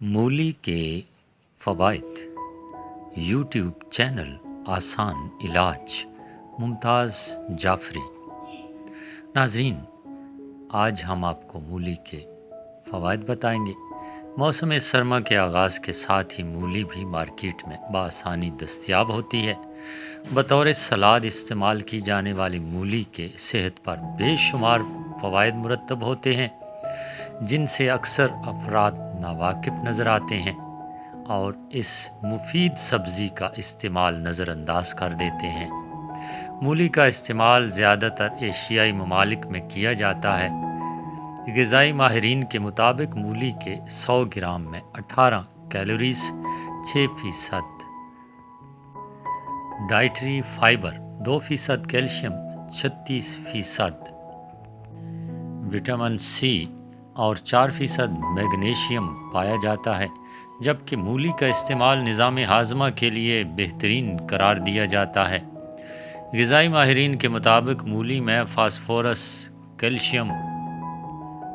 मूली के फ़वाइद। YouTube channel आसान इलाज। मुमताज़ जाफ़री। नाज़रीन, आज हम आपको मूली के फ़वाइद बताएंगे। मौसम सरमा के आगाज़ के साथ ही मूली भी मार्केट में बआसानी दस्तयाब होती है। बतौर सलाद इस्तेमाल की जाने वाली मूली के सेहत पर बेशुमार फ़वाइद मुरतब होते हैं, जिनसे अक्सर अफराद नावाकिफ नज़र आते हैं और इस मुफीद सब्ज़ी का इस्तेमाल नज़रअंदाज कर देते हैं। मूली का इस्तेमाल ज़्यादातर एशियाई ममालिक में किया जाता है। ग़िज़ाई माहिरीन के मुताबिक मूली के 100 ग्राम में 18 calories, 6% dietary fibre, 2% calcium, 36% vitamin C और 4% मैग्नीशियम पाया जाता है, जबकि मूली का इस्तेमाल निज़ाम हाज़मा के लिए बेहतरीन करार दिया जाता है। ग़िज़ाई माहिरीन के मुताबिक मूली में फास्फोरस, कैल्शियम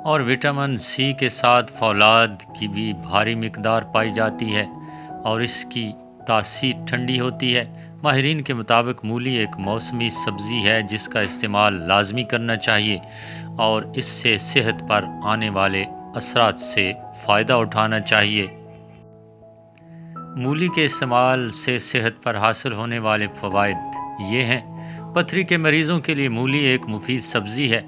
और विटामिन सी के साथ फौलाद की भी भारी मिकदार पाई जाती है और इसकी तासीर ठंडी होती है। माहिरीन के मुताबिक मूली एक मौसमी सब्ज़ी है जिसका इस्तेमाल लाजमी करना चाहिए और इससे सेहत पर आने वाले असरात से फ़ायदा उठाना चाहिए। मूली के इस्तेमाल से सेहत पर हासिल होने वाले फ़वाइद ये हैं। पथरी के मरीज़ों के लिए मूली एक मुफीद सब्ज़ी है।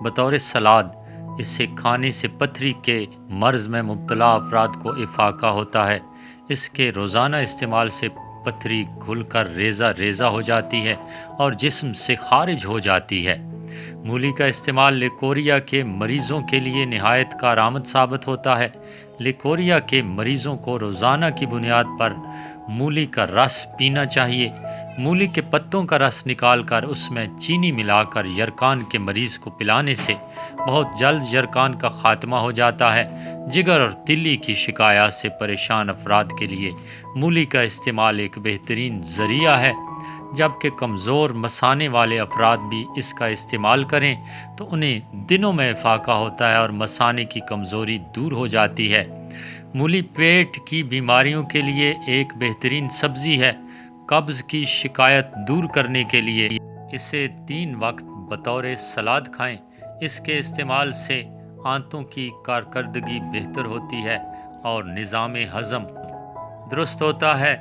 बतौर सलाद इसे खाने से पथरी के मर्ज़ में मुब्तला अफराद को इफ़ाक़ा होता है। इसके रोज़ाना इस्तेमाल से पथरी घुलकर रेज़ा रेज़ा हो जाती है और जिस्म से खारिज हो जाती है। मूली का इस्तेमाल लिकोरिया के मरीज़ों के लिए निहायत कारआमद साबित होता है। लिकोरिया के मरीज़ों को रोज़ाना की बुनियाद पर मूली का रस पीना चाहिए। मूली के पत्तों का रस निकालकर उसमें चीनी मिलाकर यरकान के मरीज़ को पिलाने से बहुत जल्द यरकान का ख़ात्मा हो जाता है। जिगर और तिल्ली की शिकायत से परेशान अफराद के लिए मूली का इस्तेमाल एक बेहतरीन ज़रिया है। जबकि कमज़ोर मसाने वाले अफराद भी इसका इस्तेमाल करें तो उन्हें दिनों में इफ़ाक़ा होता है और मसाने की कमज़ोरी दूर हो जाती है। मूली पेट की बीमारियों के लिए एक बेहतरीन सब्ज़ी है। कब्ज़ की शिकायत दूर करने के लिए इसे 3 वक्त बतौर सलाद खाएं। इसके इस्तेमाल से आंतों की कारकर्दगी बेहतर होती है और निज़ाम हज़म दुरुस्त होता है।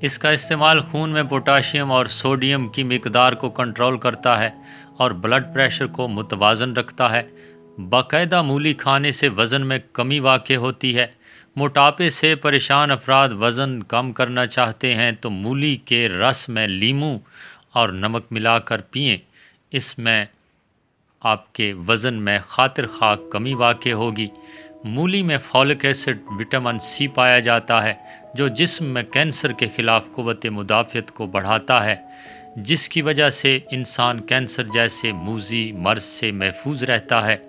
इसका इस्तेमाल खून में पोटाशियम और सोडियम की मिकदार को कंट्रोल करता है और ब्लड प्रेशर को मुतवाज़न रखता है। बाकायदा मूली खाने से वज़न में कमी वाक़ई होती है। मोटापे से परेशान अफराद वज़न कम करना चाहते हैं तो मूली के रस में लीमू और नमक मिलाकर पिएं। इसमें आपके वज़न में खातिर खा कमी वाक़ई होगी। मूली में फॉलिक एसिड, विटामिन सी पाया जाता है जो जिस्म में कैंसर के ख़िलाफ़ क़ुव्वत मुदाफ़ियत को बढ़ाता है, जिसकी वजह से इंसान कैंसर जैसे मूज़ी मर्ज़ से महफूज रहता है।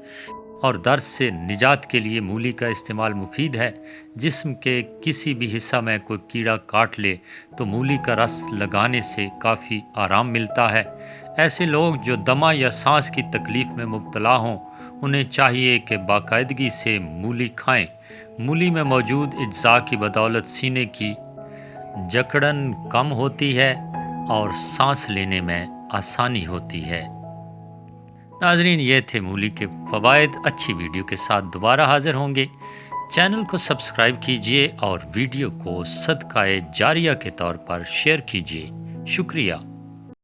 और दर्द से निजात के लिए मूली का इस्तेमाल मुफीद है। जिस्म के किसी भी हिस्सा में कोई कीड़ा काट ले तो मूली का रस लगाने से काफ़ी आराम मिलता है। ऐसे लोग जो दमा या सांस की तकलीफ़ में मुब्तला हों, उन्हें चाहिए कि बाकायदगी से मूली खाएं। मूली में मौजूद अज्जा की बदौलत सीने की जकड़न कम होती है और सांस लेने में आसानी होती है। नाज़रीन, ये थे मूली के फ़वाइद। अच्छी वीडियो के साथ दोबारा हाज़िर होंगे। चैनल को सब्सक्राइब कीजिए और वीडियो को सदक़ाए जारिया के तौर पर शेयर कीजिए। शुक्रिया।